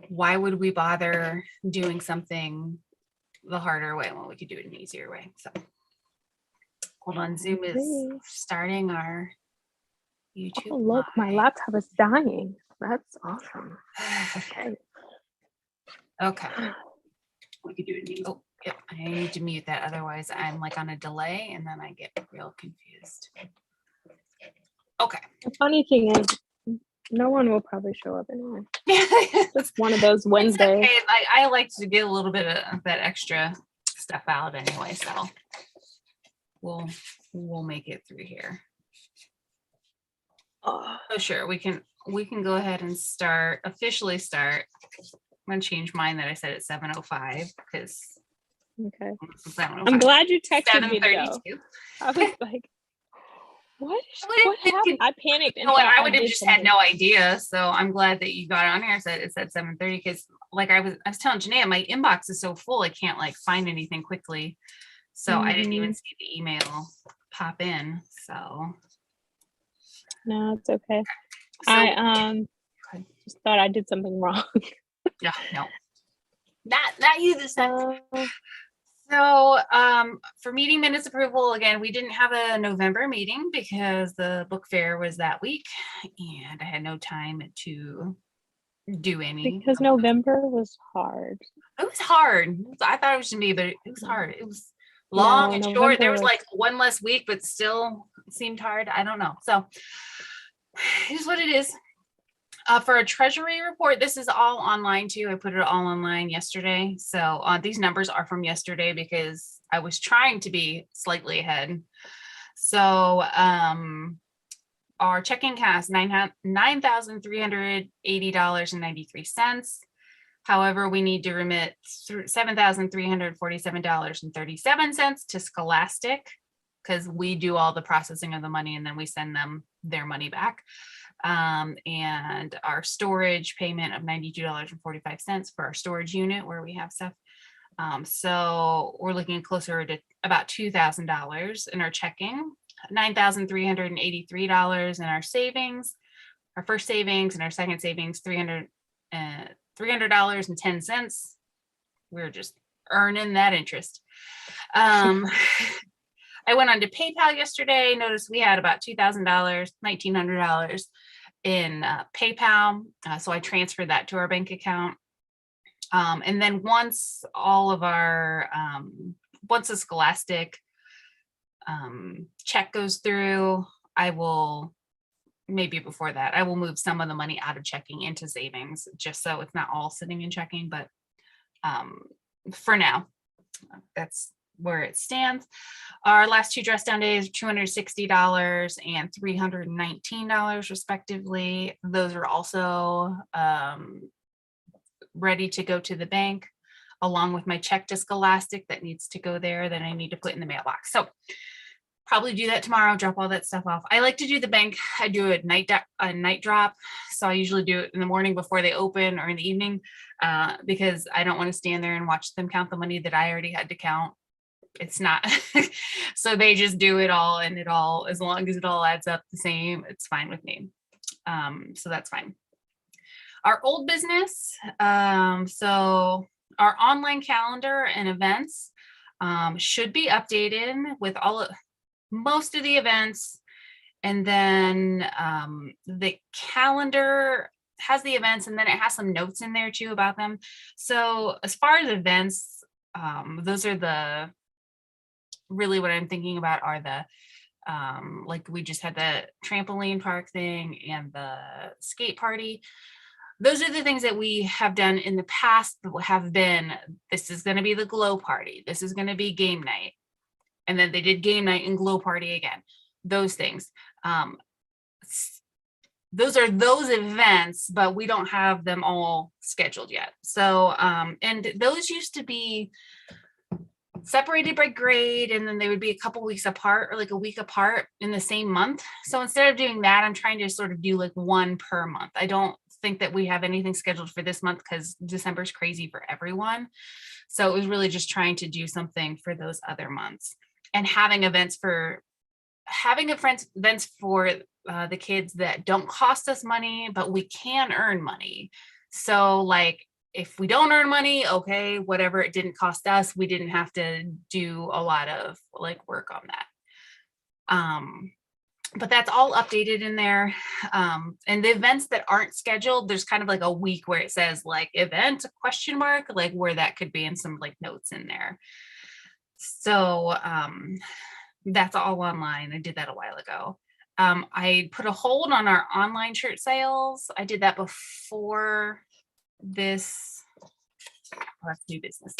why would we bother doing something the harder way when we could do it an easier way? So hold on, Zoom is Agree. starting our YouTube Oh, look, my live. laptop is dying. That's awesome. Okay. Okay. We could do it. Oh, yep. I need to mute that. Otherwise, I'm like on a delay and then I get real confused. Okay. The funny thing is, no one will probably show up anyway. Just one of those Wednesdays. Okay. I like to get a little bit of that extra stuff out anyway, so we'll make it through here. Oh, sure. We can go ahead and officially start. I'm gonna change mine that I said at 7:05 because Okay. I'm glad you texted me though. 7:32. I was like, what happened? I panicked. And I would have just had no idea. So I'm glad that you got on here. It said 7:30 because like I was telling Janae, my inbox is so full I can't like find anything quickly. So I didn't even see the email pop in. So no, it's okay. So, I just thought I did something wrong. Yeah, no. Not you this time. So for meeting minutes approval, again, we didn't have a November meeting because the book fair was that week and I had no time to do any. Because November was hard. It was hard. I thought it was gonna be, but it was hard. It was long and November short. There was like one less week, but still seemed hard. I don't know. So it is what it is. For a treasury report, this is all online too. I put it all online yesterday. So these numbers are from yesterday because I was trying to be slightly ahead. So our checking account is $9,380.93. However, we need to remit $7,347.37 to Scholastic because we do all the processing of the money and then we send them their money back. And our storage payment of $92.45 for our storage unit where we have stuff. So we're looking closer to about $2,000 in our checking, $9,383 in our savings, our first savings and our second savings, $300.10. We're just earning that interest. I went on to PayPal yesterday, noticed we had about $2,000, $1,900 in PayPal. So I transferred that to our bank account. And then once all of our, once the Scholastic check goes through, I will, maybe before that, I will move some of the money out of checking into savings, just so it's not all sitting in checking. But for now, that's where it stands. Our last two dress down days, $260 and $319 respectively. Those are also ready to go to the bank, along with my check to Scholastic that needs to go there that I need to put in the mailbox. So probably do that tomorrow, drop all that stuff off. I like to do the bank. I do a night drop. So I usually do it in the morning before they open or in the evening because I don't want to stand there and watch them count the money that I already had to count. It's not. So they just do it all, and it all, as long as it all adds up the same, it's fine with me. So that's fine. Our old business. So our online calendar and events should be updated with most of the events. And then the calendar has the events, and then it has some notes in there too about them. So as far as events, those are really what I'm thinking about are the like we just had the trampoline park thing and the skate party. Those are the things that we have done in the past that have been, this is going to be the glow party, this is going to be game night, and then they did game night and glow party again. Those things, those are those events, but we don't have them all scheduled yet. So and those used to be separated by grade, and then they would be a couple weeks apart or like a week apart in the same month. So instead of doing that, I'm trying to sort of do like one per month. I don't think that we have anything scheduled for this month because December is crazy for everyone. So it was really just trying to do something for those other months and having events for the kids that don't cost us money, but we can earn money. So like if we don't earn money, okay, whatever, it didn't cost us. We didn't have to do a lot of like work on that. But that's all updated in there. And the events that aren't scheduled, there's kind of like a week where it says like event question mark, like where that could be, and some like notes in there. So that's all online. I did that a while ago. I put a hold on our online shirt sales. I did that before this. Oh, that's new business.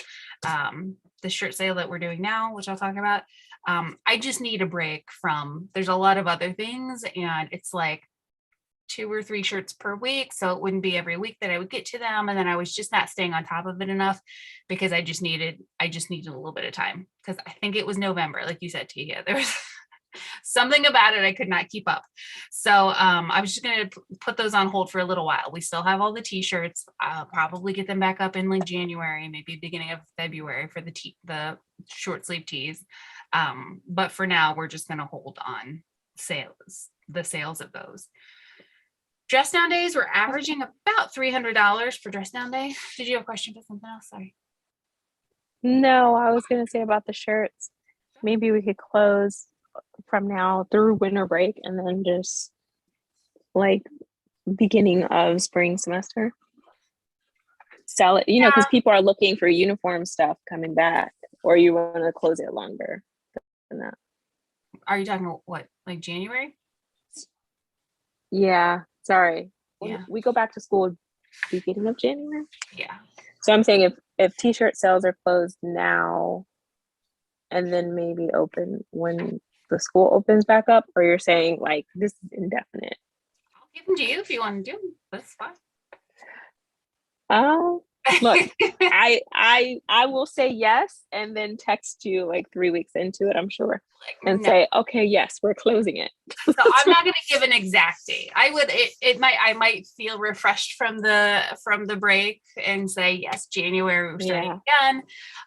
The shirt sale that we're doing now, which I'll talk about. I just need a break from, there's a lot of other things, and it's like 2 or 3 shirts per week. So it wouldn't be every week that I would get to them. And then I was just not staying on top of it enough, because I just needed a little bit of time, because I think it was November, like you said, Tia, there was something about it I could not keep up. So I was just going to put those on hold for a little while. We still have all the t-shirts. I'll probably get them back up in like January, maybe beginning of February, for the short sleeve tees. But for now, we're just going to hold on the sales of those. Dress down days, we're averaging about $300 for dress down day. Did you have a question for something else? Sorry. No, I was going to say about the shirts. Maybe we could close from now through winter break, and then just like beginning of spring semester sell it, because people are looking for uniform stuff coming back. Or you want to close it longer than that? Are you talking about what, like January? Yeah, sorry. Yeah. We go back to school beginning of January. Yeah. So I'm saying if t-shirt sales are closed now and then maybe open when the school opens back up, or you're saying like this is indefinite? I'll give them to you if you want to do them. That's fine. Look, I will say yes, and then text you like 3 weeks into it, I'm sure, and say, okay, yes, we're closing it. So I'm not going to give an exact date. I might feel refreshed from the break and say, yes, January we're starting again.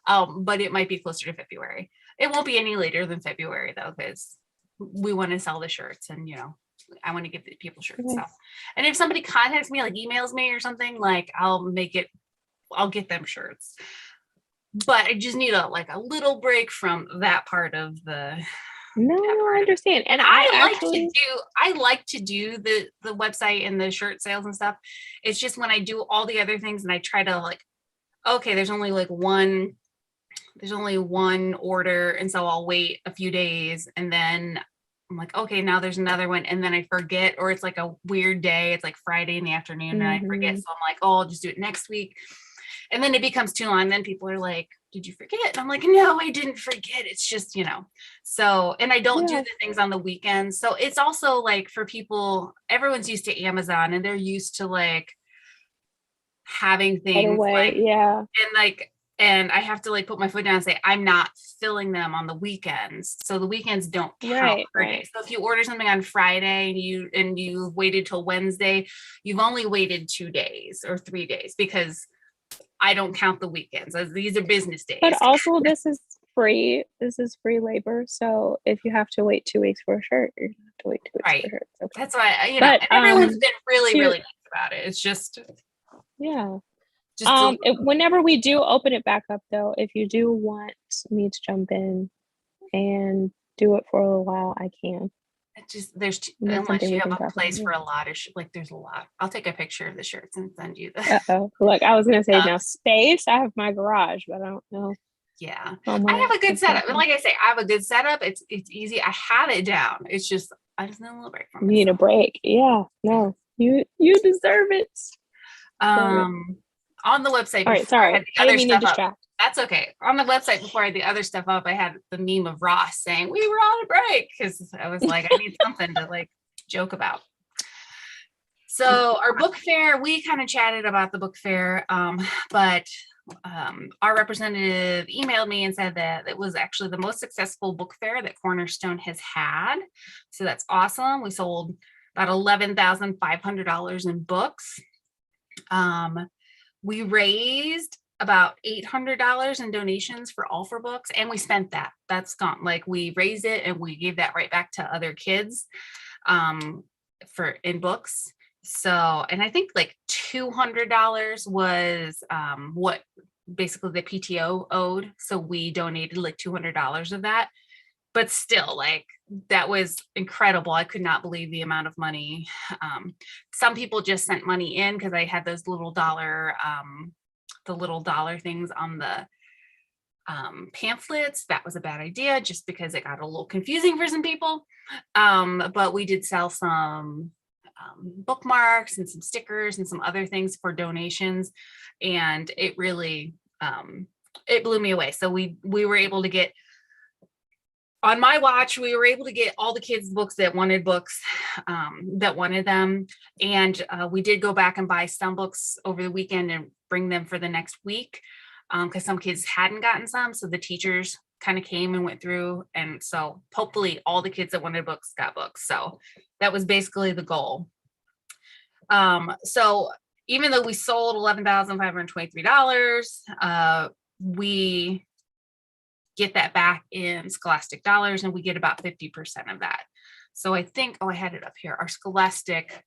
But it might be closer to February. It won't be any later than February though, because we want to sell the shirts, and I want to give the people shirts. So, and if somebody contacts me, like emails me or something, like I'll get them shirts. But I just need a little break from that part of the. No, I understand. And I like to do the website and the shirt sales and stuff. It's just when I do all the other things and I try to okay, there's only one order, and so I'll wait a few days, and then I'm like, okay, now there's another one, and then I forget, or it's like a weird day, it's like Friday in the afternoon, and I forget, so I'm like, oh, I'll just do it next week, and then it becomes too long, and then people are like, did you forget? And I'm like, no, I didn't forget, it's just so, and I don't do the things on the weekends. So it's also like, for people, everyone's used to Amazon, and they're used to having things and I have to put my foot down and say, I'm not filling them on the weekends. So the weekends don't count per day. So if you order something on Friday and you waited till Wednesday, you've only waited 2 days or 3 days, because I don't count the weekends as these are business days. But also this is free labor. So if you have to wait 2 weeks for a shirt, you're gonna have to wait 2 weeks for a shirt. Okay. That's why, and everyone's been really nice about it. It's just, whenever we do open it back up though, if you do want me to jump in and do it for a little while, I can. Unless you have a place for a lot of there's a lot. I'll take a picture of the shirts and send you the. Look, I was gonna say now space. I have my garage, but I don't know. Yeah, I have a good setup, and like I say, I have a good setup. It's easy. I have it down. It's just I just need a little break from it. You need a break. Yeah, no, you deserve it. On the website. All right, sorry, I didn't mean to distract. That's okay. On the website, before I had the other stuff up, I had the meme of Ross saying we were on a break, because I was like, I need something to joke about. So our book fair, we kind of chatted about the book fair, but our representative emailed me and said that it was actually the most successful book fair that Cornerstone has had. So that's awesome. We sold about $11,500 in books. We raised about $800 in donations for All for Books, and we spent that. That's gone. We raised it and we gave that right back to other kids in books. So, and I think $200 was what basically the PTO owed. So we donated like $200 of that. But still, like, that was incredible. I could not believe the amount of money. Some people just sent money in because I had those little dollar, the little dollar things on the pamphlets. That was a bad idea just because it got a little confusing for some people. But we did sell some bookmarks and some stickers and some other things for donations. And it really, it blew me away. So we were able to get, on my watch, we were able to get all the kids books that wanted books, that wanted them. And we did go back and buy some books over the weekend and bring them for the next week, because some kids hadn't gotten some. So the teachers kind of came and went through. And so hopefully all the kids that wanted books got books. So that was basically the goal. So even though we sold $11,523, we get that back in Scholastic dollars, and we get about 50% of that. So I think, oh, I had it up here. Our Scholastic,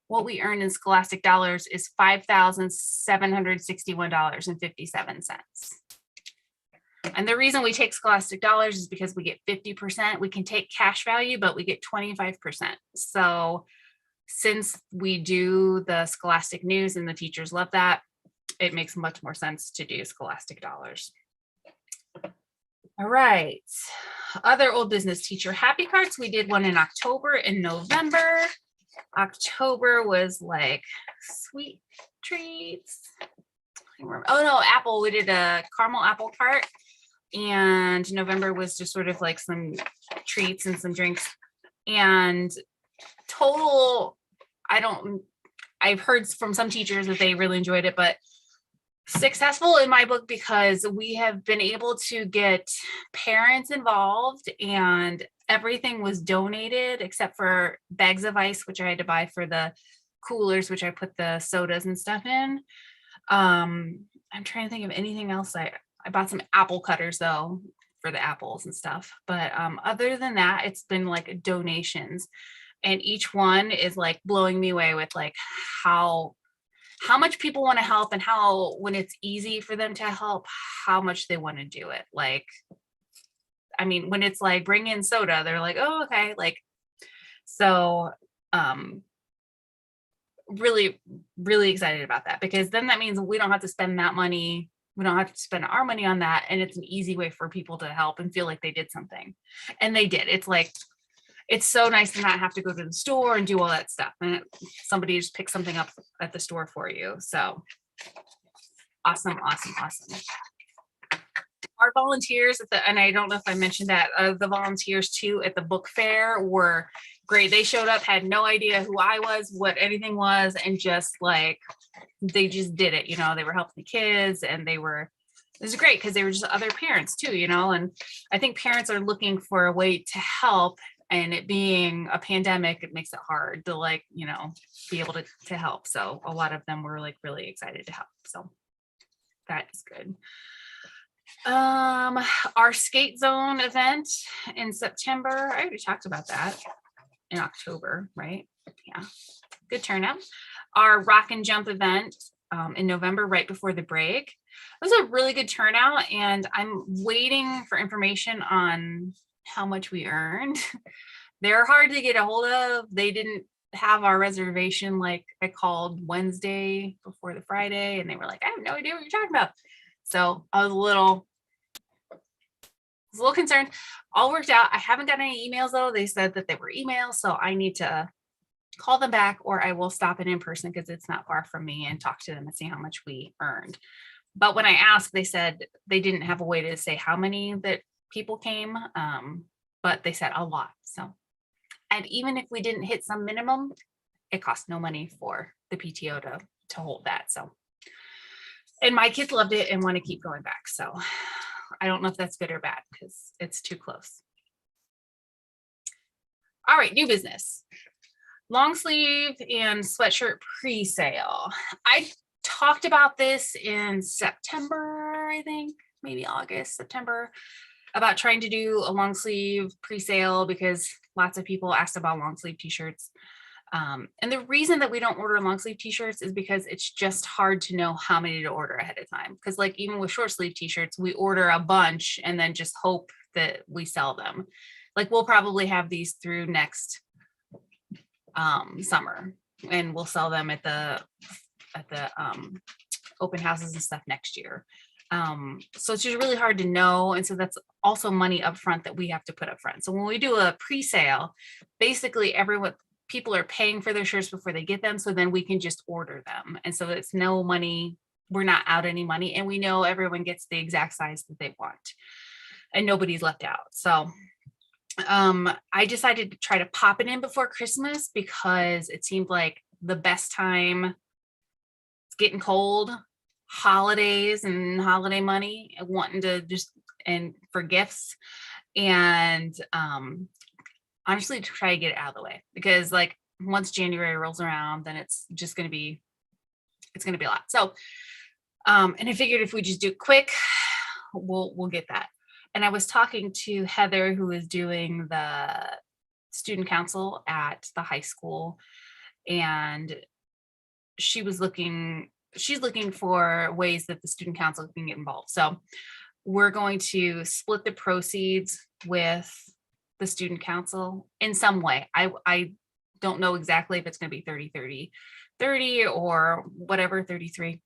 what we earn in Scholastic dollars is $5,761.57. And the reason we take Scholastic dollars is because we get 50%. We can take cash value, but we get 25%. So since we do the Scholastic news and the teachers love that, it makes much more sense to do Scholastic dollars. All right. Other old business teacher happy cards. We did one in October and November. October was like sweet treats. Oh no, apple. We did a caramel apple cart. And November was just sort of like some treats and some drinks. And total, I've heard from some teachers that they really enjoyed it, but successful in my book because we have been able to get parents involved, and everything was donated except for bags of ice, which I had to buy for the coolers, which I put the sodas and stuff in. I'm trying to think of anything else. I bought some apple cutters though for the apples and stuff. But other than that, it's been like donations, and each one is like blowing me away with like how much people want to help, and how, when it's easy for them to help, how much they want to do it. Like, I mean, when it's like bring in soda, they're like, oh, okay. Like, so really, really excited about that, because then that means we don't have to spend that money. We don't have to spend our money on that. And it's an easy way for people to help and feel like they did something. And they did. It's like, it's so nice to not have to go to the store and do all that stuff. And somebody just picks something up at the store for you. So awesome, awesome, awesome. Our volunteers and I don't know if I mentioned that, the volunteers too at the book fair were great. They showed up, had no idea who I was, what anything was, and just like, they just did it. You know, they were helping the kids, and it was great because they were just other parents too, you know, and I think parents are looking for a way to help. And it being a pandemic, it makes it hard to like, you know, be able to help. So a lot of them were like really excited to help. So that is good. Our skate zone event in September, I already talked about that in October, right? Yeah, good turnout. Our rock and jump event in November, right before the break. It was a really good turnout, and I'm waiting for information on how much we earned. They're hard to get a hold of. They didn't have our reservation. Like, I called Wednesday before the Friday, and they were like, I have no idea what you're talking about. So I was a little concerned. All worked out. I haven't got any emails though. They said that they were emails, so I need to call them back, or I will stop it in person because it's not far from me, and talk to them and see how much we earned. But when I asked, they said they didn't have a way to say how many that people came, but they said a lot. So, and even if we didn't hit some minimum, it cost no money for the PTO to hold that. So, and my kids loved it and want to keep going back. So I don't know if that's good or bad because it's too close. All right, new business. Long sleeve and sweatshirt pre-sale. I talked about this in September, I think, maybe August, September, about trying to do a long sleeve pre-sale because lots of people asked about long sleeve t-shirts. And the reason that we don't order long sleeve t-shirts is because it's just hard to know how many to order ahead of time. Because like even with short sleeve t-shirts, we order a bunch and then just hope that we sell them. Like we'll probably have these through next summer, and we'll sell them at the open houses and stuff next year. So it's just really hard to know. And so that's also money up front that we have to put up front. So when we do a pre-sale, basically people are paying for their shirts before they get them. So then we can just order them. And so it's no money. We're not out any money. And we know everyone gets the exact size that they want and nobody's left out. So I decided to try to pop it in before Christmas because it seemed like the best time. It's getting cold, holidays and holiday money, wanting to just, and for gifts. And honestly, to try to get it out of the way, because like once January rolls around, then it's just going to be, it's going to be a lot. So, and I figured if we just do it quick, we'll get that. And I was talking to Heather, who is doing the student council at the high school, and she's looking for ways that the student council can get involved. So we're going to split the proceeds with the student council in some way. I don't know exactly if it's going to be 30, 30, 30 or whatever, 33.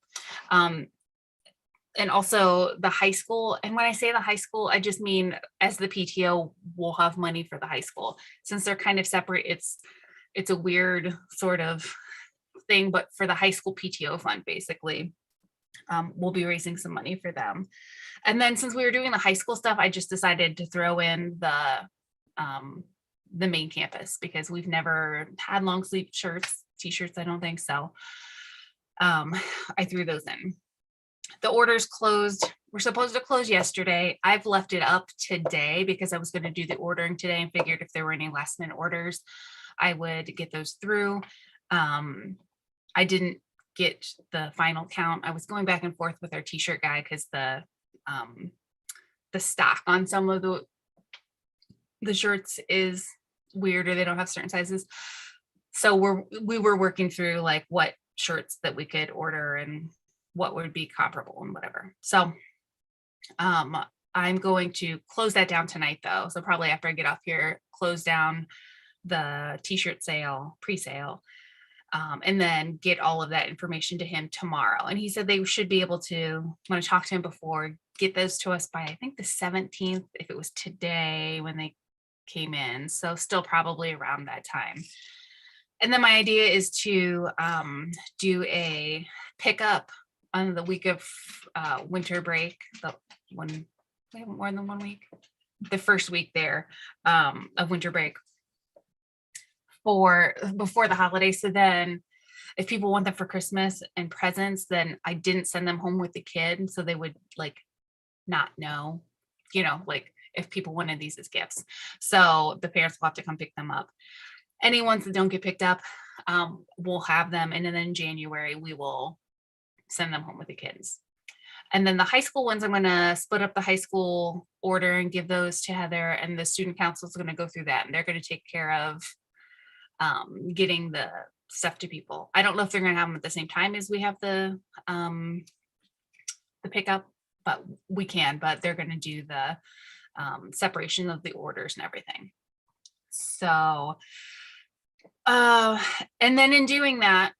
And also the high school. And when I say the high school, I just mean as the PTO, we'll have money for the high school. Since they're kind of separate, it's a weird sort of thing, but for the high school PTO fund, basically, we'll be raising some money for them. And then since we were doing the high school stuff, I just decided to throw in the main campus, because we've never had long sleeve shirts, t-shirts, I don't think so. I threw those in. The orders closed. We're supposed to close yesterday. I've left it up today because I was going to do the ordering today and figured if there were any last minute orders, I would get those through. I didn't get the final count. I was going back and forth with our t-shirt guy because the stock on some of the shirts is weird, or they don't have certain sizes. So we were working through like what shirts that we could order and what would be comparable and whatever. So I'm going to close that down tonight though. So probably after I get off here, close down the t-shirt sale, pre-sale, and then get all of that information to him tomorrow. And he said they should be able to, when I talked to him before, get those to us by, I think the 17th, if it was today when they came in. So still probably around that time. And then my idea is to do a pickup on the week of winter break, we have more than 1 week, the first week there of winter break before the holidays. So then if people want them for Christmas and presents, then I didn't send them home with the kid. So they would like not know, like if people wanted these as gifts. So the parents will have to come pick them up. Any ones that don't get picked up, we'll have them. And then in January, we will send them home with the kids. And then the high school ones, I'm going to split up the high school order and give those to Heather, and the student council is going to go through that, and they're going to take care of getting the stuff to people. I don't know if they're going to have them at the same time as we have the pickup, but we can, but they're going to do the separation of the orders and everything. So, and then in doing that,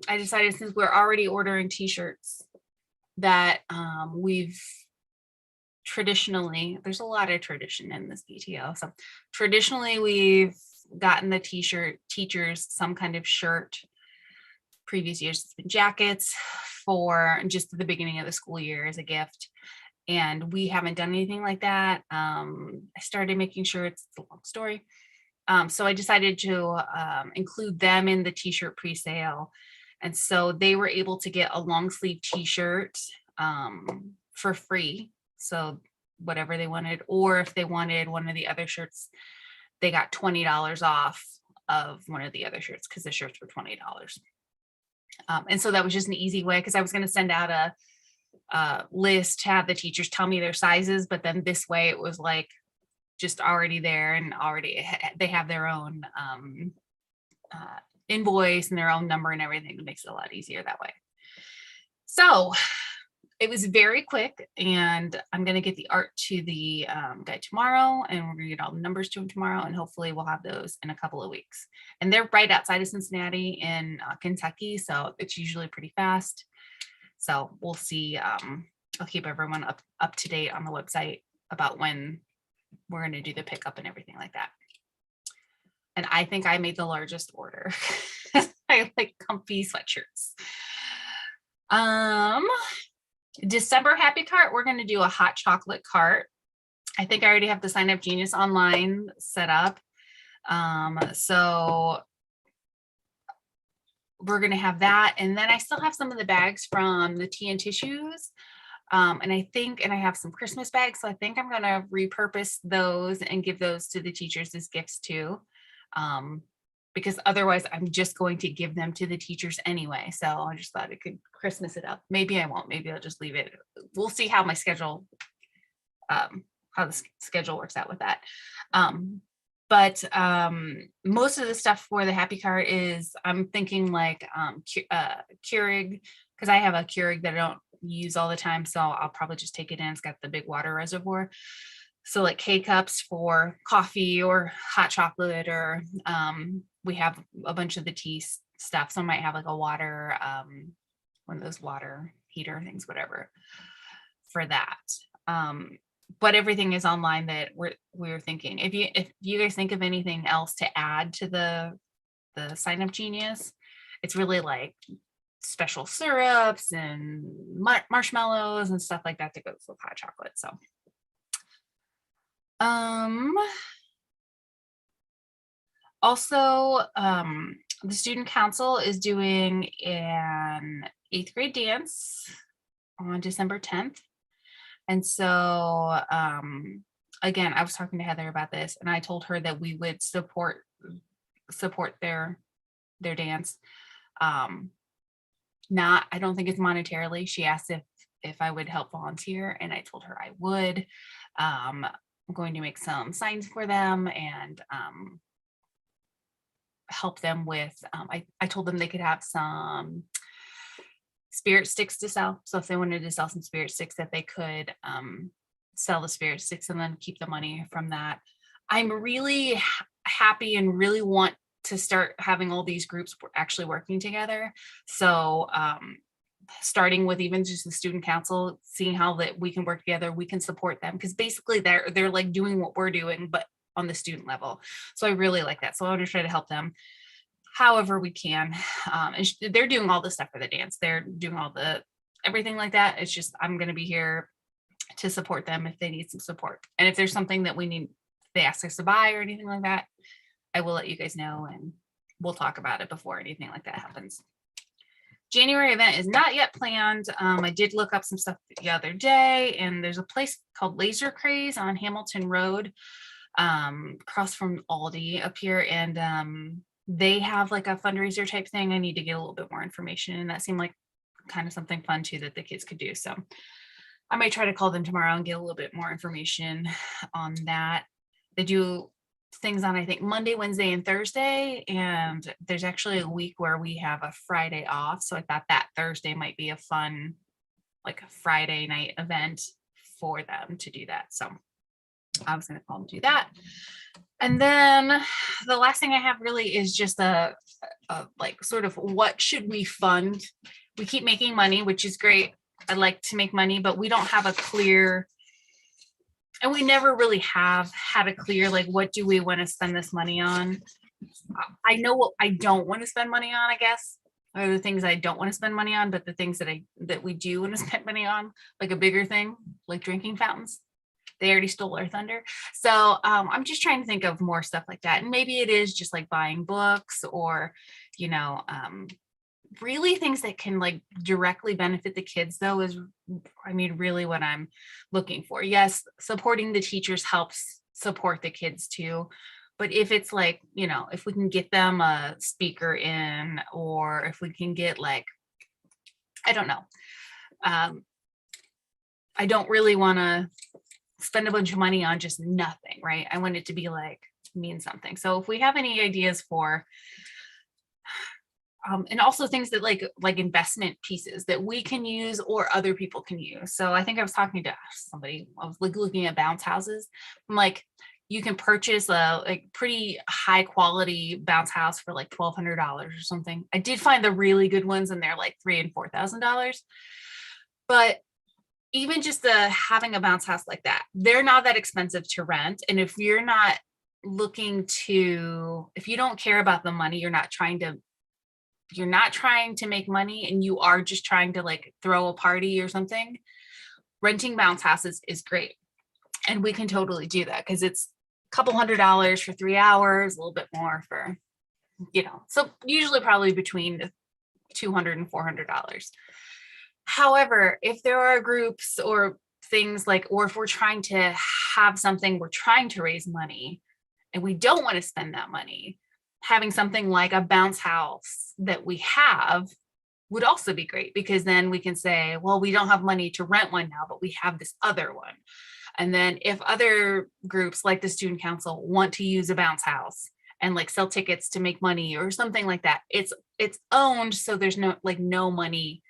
I decided, since we're already ordering t-shirts, that we've traditionally, there's a lot of tradition in this PTO. So traditionally we've gotten the t-shirt teachers some kind of shirt. Previous years it's been jackets for just at the beginning of the school year as a gift. And we haven't done anything like that. I started making shirts, it's a long story. So I decided to include them in the t-shirt pre-sale. And so they were able to get a long sleeve t-shirt for free. So whatever they wanted, or if they wanted one of the other shirts, they got $20 off of one of the other shirts because the shirts were $20. And so that was just an easy way, because I was going to send out a list to have the teachers tell me their sizes, but then this way it was like just already there, and already they have their own invoice and their own number and everything. It makes it a lot easier that way. So it was very quick, and I'm going to get the art to the guy tomorrow, and we're going to get all the numbers to him tomorrow, and hopefully we'll have those in a couple of weeks. And they're right outside of Cincinnati in Kentucky, so it's usually pretty fast. So we'll see. I'll keep everyone up to date on the website about when we're going to do the pickup and everything like that. And I think I made the largest order. I like comfy sweatshirts. December happy cart, we're going to do a hot chocolate cart. I think I already have the Sign Up Genius online set up. So we're going to have that. And then I still have some of the bags from the tea and tissues. And I have some Christmas bags. So I think I'm going to repurpose those and give those to the teachers as gifts too. Because otherwise I'm just going to give them to the teachers anyway. So I just thought it could Christmas it up. Maybe I won't, maybe I'll just leave it. We'll see how my schedule, how the schedule works out with that. But most of the stuff for the happy cart is, I'm thinking like Keurig, because I have a Keurig that I don't use all the time. So I'll probably just take it in. It's got the big water reservoir. So like K-cups for coffee or hot chocolate, or we have a bunch of the tea stuff. So I might have like a water, one of those water heater things, whatever, for that. But everything is online that we're thinking. If you guys think of anything else to add to the Sign Up Genius, it's really like special syrups and marshmallows and stuff like that to go with hot chocolate. So also, the student council is doing an 8th grade dance on December 10th. And so, again, I was talking to Heather about this, and I told her that we would support their dance. I don't think it's monetarily. She asked if I would help volunteer, and I told her I would. I'm going to make some signs for them and help them with, I told them they could have some spirit sticks to sell. So if they wanted to sell some spirit sticks, that they could sell the spirit sticks and then keep the money from that. I'm really happy and really want to start having all these groups actually working together. So starting with even just the student council, seeing how that we can work together, we can support them, because basically they're like doing what we're doing, but on the student level. So I really like that. So I want to try to help them however we can. And they're doing all the stuff for the dance. They're doing all the everything like that. It's just, I'm going to be here to support them if they need some support. And if there's something that they ask us to buy or anything like that, I will let you guys know, and we'll talk about it before anything like that happens. January event is not yet planned. I did look up some stuff the other day, and there's a place called Laser Craze on Hamilton Road, across from Aldi up here. And they have like a fundraiser type thing. I need to get a little bit more information, and that seemed like kind of something fun too that the kids could do. So I might try to call them tomorrow and get a little bit more information on that. They do things on, I think, Monday, Wednesday, and Thursday. And there's actually a week where we have a Friday off. So I thought that Thursday might be a fun, like a Friday night event for them to do that. So I was going to call them to do that. And then the last thing I have really is just a like sort of what should we fund? We keep making money, which is great. I like to make money, but we don't have a clear, and we never really have had a clear, like, what do we want to spend this money on? I know what I don't want to spend money on, I guess, are the things I don't want to spend money on, but the things that we do want to spend money on, like a bigger thing, like drinking fountains, they already stole our thunder. So I'm just trying to think of more stuff like that. And maybe it is just like buying books, or, really things that can like directly benefit the kids, though, is, I mean, really what I'm looking for. Yes, supporting the teachers helps support the kids too. But if it's like, if we can get them a speaker in, or if we can get like, I don't know. I don't really want to spend a bunch of money on just nothing, right? I want it to be like mean something. So if we have any ideas for and also things that like investment pieces that we can use or other people can use. So I think I was talking to somebody, I was like looking at bounce houses. I'm like, you can purchase a like pretty high quality bounce house for like $1,200 or something. I did find the really good ones and they're like $3,000 and $4,000. But even just having a bounce house like that, they're not that expensive to rent. And if you're not if you don't care about the money, you're not trying to make money and you are just trying to like throw a party or something, renting bounce houses is great. And we can totally do that because it's a couple $100 for 3 hours, a little bit more for, so usually probably between $200 and $400. However, if there are groups or things like, or if we're trying to have something, we're trying to raise money and we don't want to spend that money, having something like a bounce house that we have would also be great, because then we can say, well, we don't have money to rent one now, but we have this other one. And then if other groups like the student council want to use a bounce house and like sell tickets to make money or something like that, it's owned. So there's no money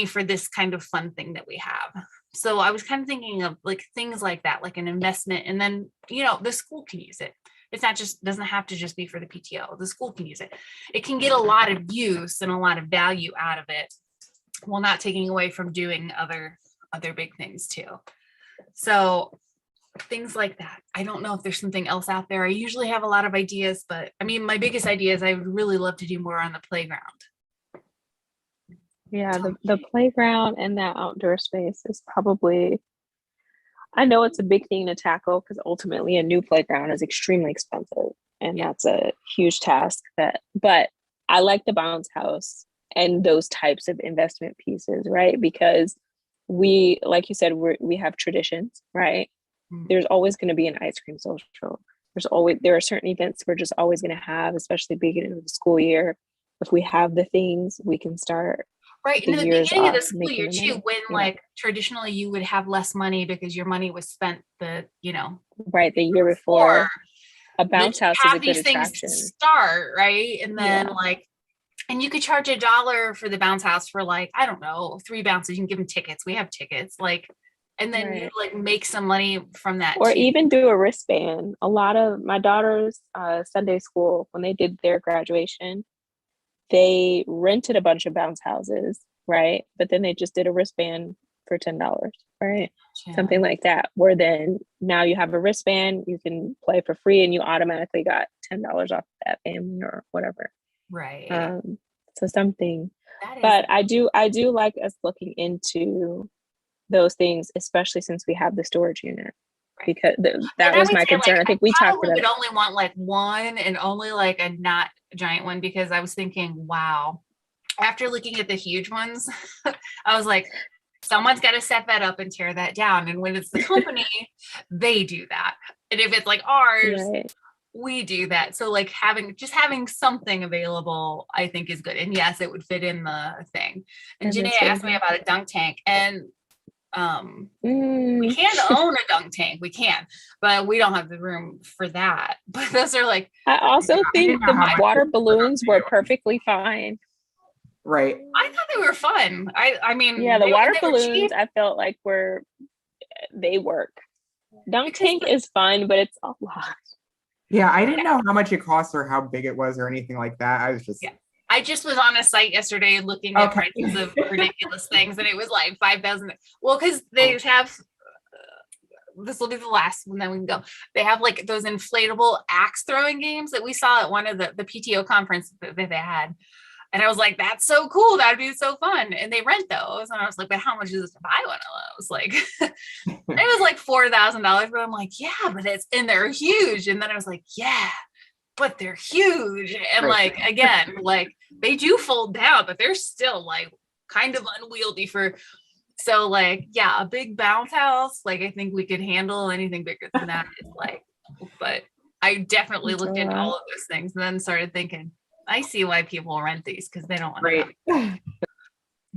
for this kind of fun thing that we have. So I was kind of thinking of like things like that, like an investment, and then, the school can use it. It's not just, doesn't have to just be for the PTO. The school can use it. It can get a lot of use and a lot of value out of it while not taking away from doing other big things too. So things like that. I don't know if there's something else out there. I usually have a lot of ideas, but I mean, my biggest idea is I would really love to do more on the playground. Yeah, the playground and that outdoor space is probably, I know it's a big thing to tackle because ultimately a new playground is extremely expensive and that's a huge task but I like the bounce house and those types of investment pieces, right? Because we, like you said, we have traditions, right? Mm-hmm. There's always going to be an ice cream social. There are certain events we're just always going to have, especially beginning of the school year. If we have the things, we can start right in the beginning of the school year too, when like traditionally you would have less money because your money was spent the right the year before. A bounce house is a good attraction. Start right, and then and you could charge $1 for the bounce house for like, I don't know, 3 bounces. You can give them tickets. We have tickets, like, and then you like make some money from that, or too. even do a wristband. A lot of my daughter's Sunday school, when they did their graduation, they rented a bunch of bounce houses, right? But then they just did a wristband for $10, right? Yeah. Something like that, where then now you have a wristband, you can play for free and you automatically got $10 off that family or whatever. Right. So something, but I do like us looking into those things, especially since we have the storage unit. Right. Because that was my concern. I think we talked about it. I would only want like one, and only like a not giant one, because I was thinking, wow, after looking at the huge ones, I was like, someone's got to set that up and tear that down. And when it's the company, they do that. And if it's like ours, we do that. So like having something available, I think is good. And yes, it would fit in the thing. And Janae asked me about a dunk tank, and we can own a dunk tank. We can, but we don't have the room for that. But those are like, I also think the water balloons were perfectly fine. Right. I thought they were fun. I mean, yeah, the water balloons I felt like they work. Dunk tank is fun, but it's a lot. Yeah, I didn't know how much it cost or how big it was or anything like that. I just was on a site yesterday looking at prices of ridiculous things, and it was like 5,000. Well, because they have, this will be the last one, then we can go. They have like those inflatable axe throwing games that we saw at one of the PTO conference that they had. And I was like, that's so cool. That'd be so fun. And they rent those. And I was like, but how much is it to buy one of those? Like, it was like $4,000. But I'm like, yeah, and they're huge. And then I was like, yeah, but they're huge. And like, again, like they do fold down, but they're still like kind of unwieldy so like, yeah, a big bounce house. Like, I think we could handle anything bigger than that. It's like, but I definitely looked into all of those things and then started thinking, I see why people rent these, because they don't want to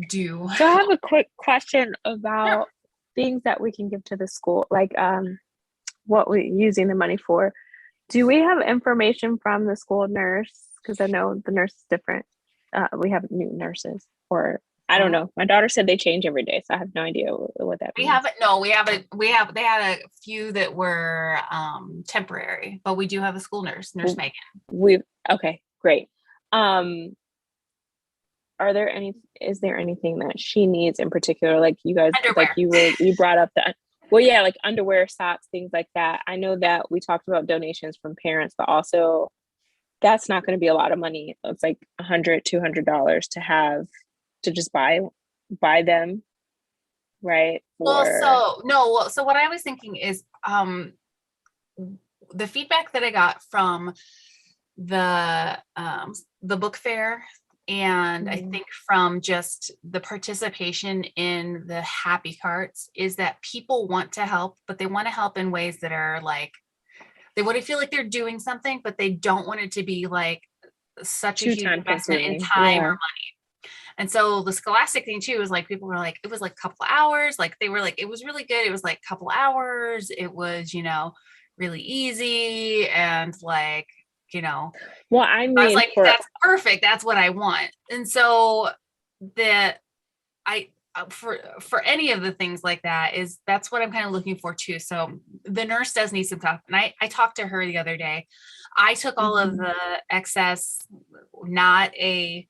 do. So I have a quick question about things that we can give to the school, like what we're using the money for. Do we have information from the school nurse because I know the nurse is different. We have new nurses, or I don't know. My daughter said they change every day, so I have no idea what that means. They had a few that were temporary, but we do have a school nurse Megan. Okay, great. Is there anything that she needs in particular? Like you guys, Underwear. like you brought up like underwear, socks, things like that. I know that we talked about donations from parents, but also that's not going to be a lot of money. It's like $100, $200 to just buy them, right? So what I was thinking is the feedback that I got from the book fair, and I think from just the participation in the happy carts, is that people want to help, but they want to help in ways that are like, they want to feel like they're doing something, but they don't want it to be like such a huge investment in time or money. And so the Scholastic thing too is like, people were like, it was like a couple of hours. Like they were like, it was really good. It was like a couple of hours. It was, really easy. And like, well, I was like, that's perfect. That's what I want. And so for any of the things like that that's what I'm kind of looking for too. So the nurse does need some stuff. And I talked to her the other day. I took all of the excess, not a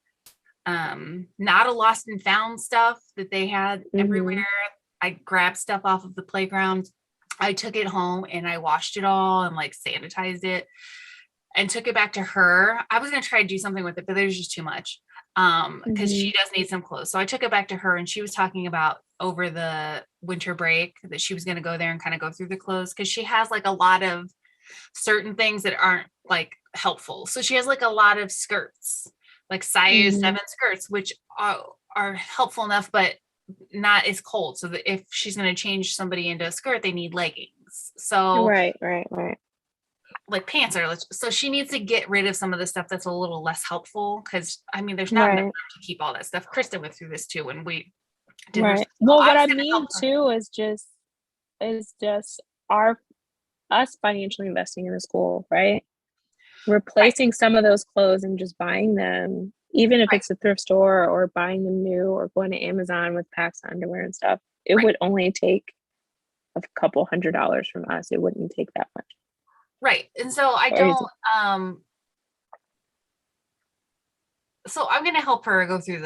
lost and found stuff that they had everywhere. I grabbed stuff off of the playground. I took it home and I washed it all and like sanitized it and took it back to her. I was going to try to do something with it, but there's just too much. Because she does need some clothes. So I took it back to her, and she was talking about over the winter break that she was going to go there and kind of go through the clothes, because she has like a lot of certain things that aren't like helpful. So she has like a lot of skirts, like size 7 skirts, which are helpful enough, but not as cold. So that if she's going to change somebody into a skirt, they need leggings. So right. Like pants are, so she needs to get rid of some of the stuff that's a little less helpful, because there's not enough room to keep all that stuff. Kristen went through this too when we did well, what I mean too is just us financially investing in the school, right? Replacing some of those clothes and just buying them, even if it's a thrift store, or buying them new, or going to Amazon with packs of underwear and stuff. It would only take a couple $100 from us. It wouldn't take that much. Right. And so so I'm going to help her go through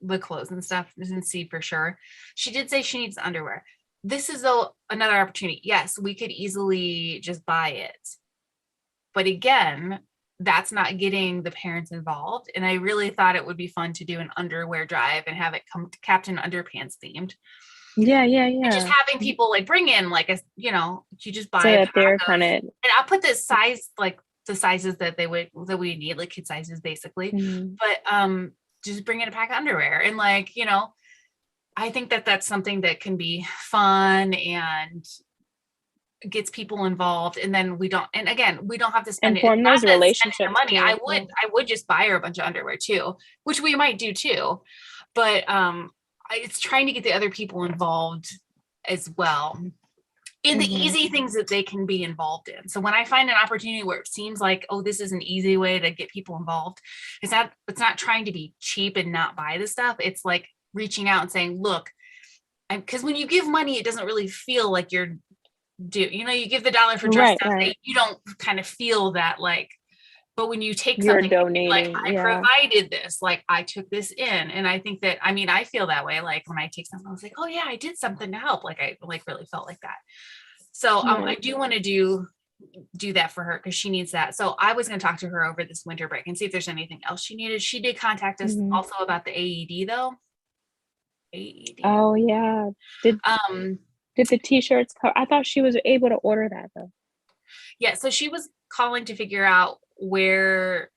the clothes and stuff and see for sure. She did say she needs underwear. This is another opportunity. Yes, we could easily just buy it. But again, that's not getting the parents involved. And I really thought it would be fun to do an underwear drive and have it come to Captain Underpants themed. Yeah. And just having people like bring in like you just buy so that they're kind of, and I'll put the size, like the sizes that we need, like kid sizes basically. But just bring in a pack of underwear, and like, I think that's something that can be fun and gets people involved. And then we don't have to spend form those relationships money. I would just buy her a bunch of underwear too, which we might do too. But it's trying to get the other people involved as well in the easy things that they can be involved in. So when I find an opportunity where it seems like, oh, this is an easy way to get people involved, it's not trying to be cheap and not buy the stuff. It's like reaching out and saying, look, because when you give money, it doesn't really feel like you're you give the $1 for dress stuff, you don't kind of feel that, like, but when you take something, donating, like I provided this, like I took this in. And I think that, I feel that way. Like when I take something, I was like, oh yeah, I did something to help. Like I really felt like that. So I do want to do that for her, because she needs that. So I was going to talk to her over this winter break and see if there's anything else she needed. She did contact us also about the AED though. AED. Oh yeah. Did the t-shirts cover? I thought she was able to order that though. Yeah. So she was calling to figure out where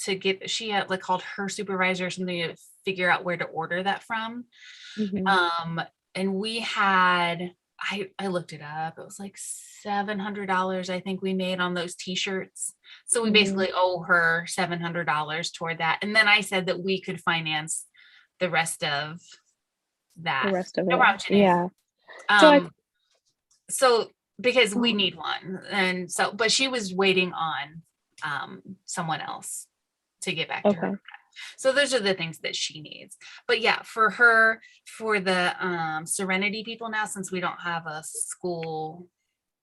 to get, she had like called her supervisor or something to figure out where to order that from. And we had, I looked it up. It was like $700 I think we made on those t-shirts. So we basically owe her $700 toward that. And then I said that we could finance the rest of that. The rest of it. No problem, Janine. So because we need one. And so, but she was waiting on someone else to get back to Okay. her. So those are the things that she needs. But yeah, for her, for the Serenity people now, since we don't have a school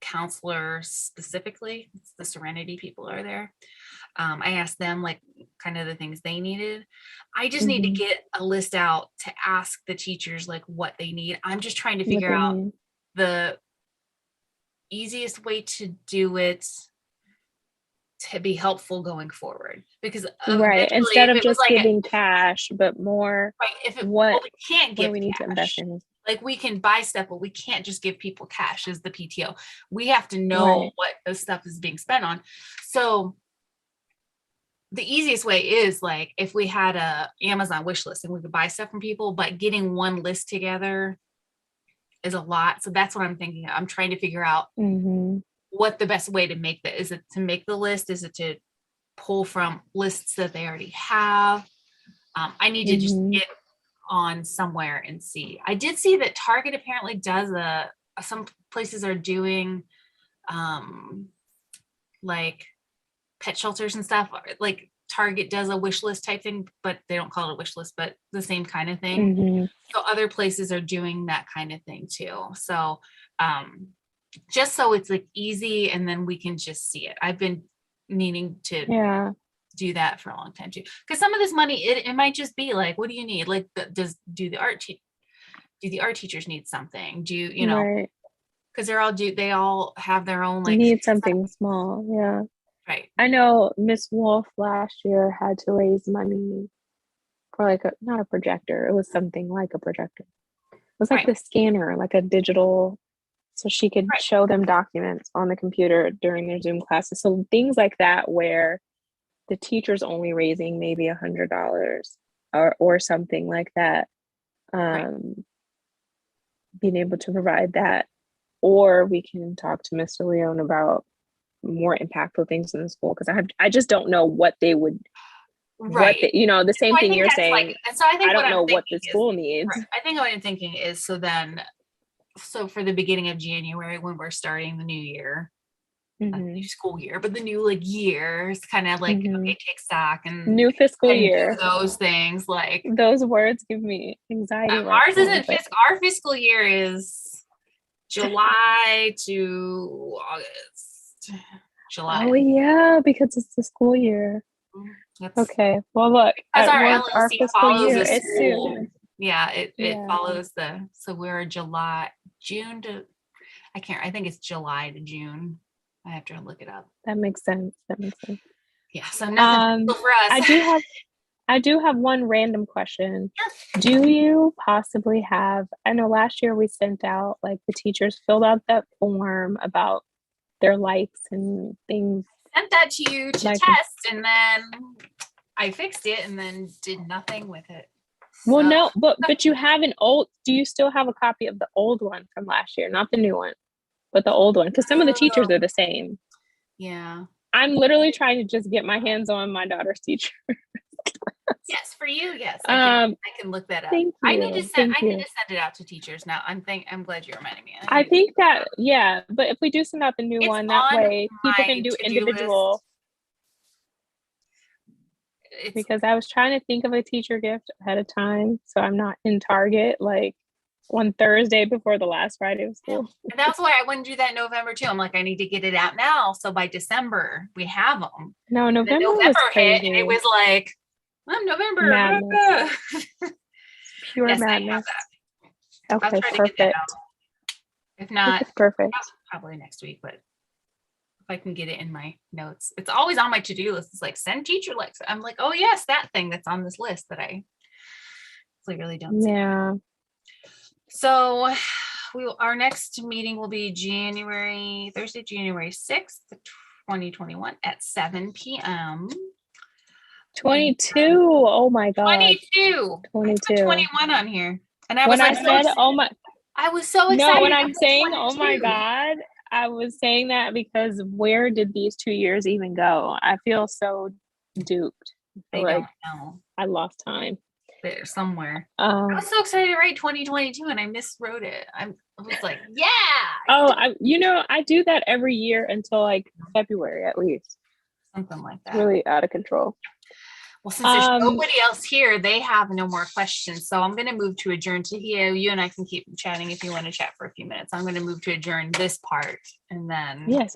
counselor specifically, it's the Serenity people are there. I asked them like kind of the things they needed. I just need to Mhm. get a list out to ask the teachers like what they need. I'm just trying to What figure they out need. the easiest way to do it to be helpful going forward, because Right. eventually Instead if of it was just like giving cash, but more right, if it what well, we can't what do give we need to invest cash. in? Like we can buy stuff, but we can't just give people cash as the PTO. We have to know Right. what the stuff is being spent on. So the easiest way is like if we had a Amazon wish list and we could buy stuff from people, but getting one list together is a lot. So that's what I'm thinking. I'm trying to figure out Mhm. what the best way to make that is. It to make the list? Is it to pull from lists that they already have? I need to just Mhm. get on somewhere and see. I did see that Target apparently does some places are doing like pet shelters and stuff. Like Target does a wish list type thing, but they don't call it a wish list, but the same kind of thing. Mhm. So other places are doing that kind of thing too. So just so it's like easy and then we can just see it. I've been meaning to Yeah. do that for a long time too, because some of this money it might just be like, what do you need? Like do the art teachers need something? Do you know, Right. because they all have their own You like need something small. Yeah. right. I know Miss Wolf last year had to raise money for like not a projector. It was something like a projector. It was like Right. the scanner, like a digital, so she could Right. show them documents on the computer during their Zoom classes. So things like that where the teacher's only raising maybe $100 or something like that. Right. Being able to provide that, or we can talk to Mr. Leone about more impactful things in the school because I just don't know what they would Right. the So same I thing think you're that's like, saying. and so I think I what don't I'm know what thinking the is, school needs. right, I think what I'm thinking is, so for the beginning of January when we're starting the new year, not the new Mhm. school year, but the new like year is kind of like, Mhm. okay, take stock New fiscal and do year. those things like Those words give me anxiety right ours now. isn't our fiscal year is July to August. July. Oh yeah, because it's the school year. That's Okay. Well, look, because at our work, our LLC fiscal follows year a is school. soon. Yeah, it Yeah, follows so we're June to I think it's July to June. I have to look it up. that makes sense. Yeah, so nothing fiscal for us. I do have one random question. Sure. Do you possibly have, I know last year we sent out, like the teachers filled out that form about their likes and things Sent that to you to like, test, and then I fixed it and then did nothing with it. well, So, no, but you have do you still have a copy of the old one from last year? Not the new one, but the old one, because some of the teachers are the same. yeah. I'm literally trying to just get my hands on my daughter's teacher. Yes, for you, yes. I can look that up. Thank I need to you. send Thank I need you. to send it out to teachers now. I'm glad you reminded me. I think that, yeah, but if we do send out the new It's one, that on way people my can do to-do individual. list. Because I was trying to think of a teacher gift ahead of time, so I'm not in Target like one Thursday before the last Friday of school. And that's why I wouldn't do that in November too. I'm like, I need to get it out now, so by December we have them. No, November was November hit, crazy. and it was like, November. Madness. Pure Yes, madness. I have that. Okay, I'll try to get that perfect. out. If not, Perfect. probably next week, but if I can get it in my notes. It's always on my to-do list. It's like send teacher likes. I'm like, oh yes, that thing that's on this list that I clearly don't see. Yeah. So our next meeting will be Thursday, January 6th, 2021 at 7 p.m. 22. Oh my God. 22. 22. 21 on here. And I when was I like, said, oh my, I was so excited. no, when I'm saying, oh my 22. God, I was saying that because where did these 2 years even go? I feel so duped. I Like don't know. I lost time. There somewhere. I was so excited to write 2022 and I miswrote it. I was like, yeah. I do that every year until like February at least. something like It's that. really out of control. Well, since there's Um, nobody else here, they have no more questions. So I'm going to move to adjourn. To here. You and I can keep chatting if you want to chat for a few minutes. I'm going to move to adjourn this part, and then Yes.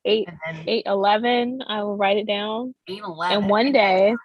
8, and then 8, 11. I will write it down. 8, 11. And one day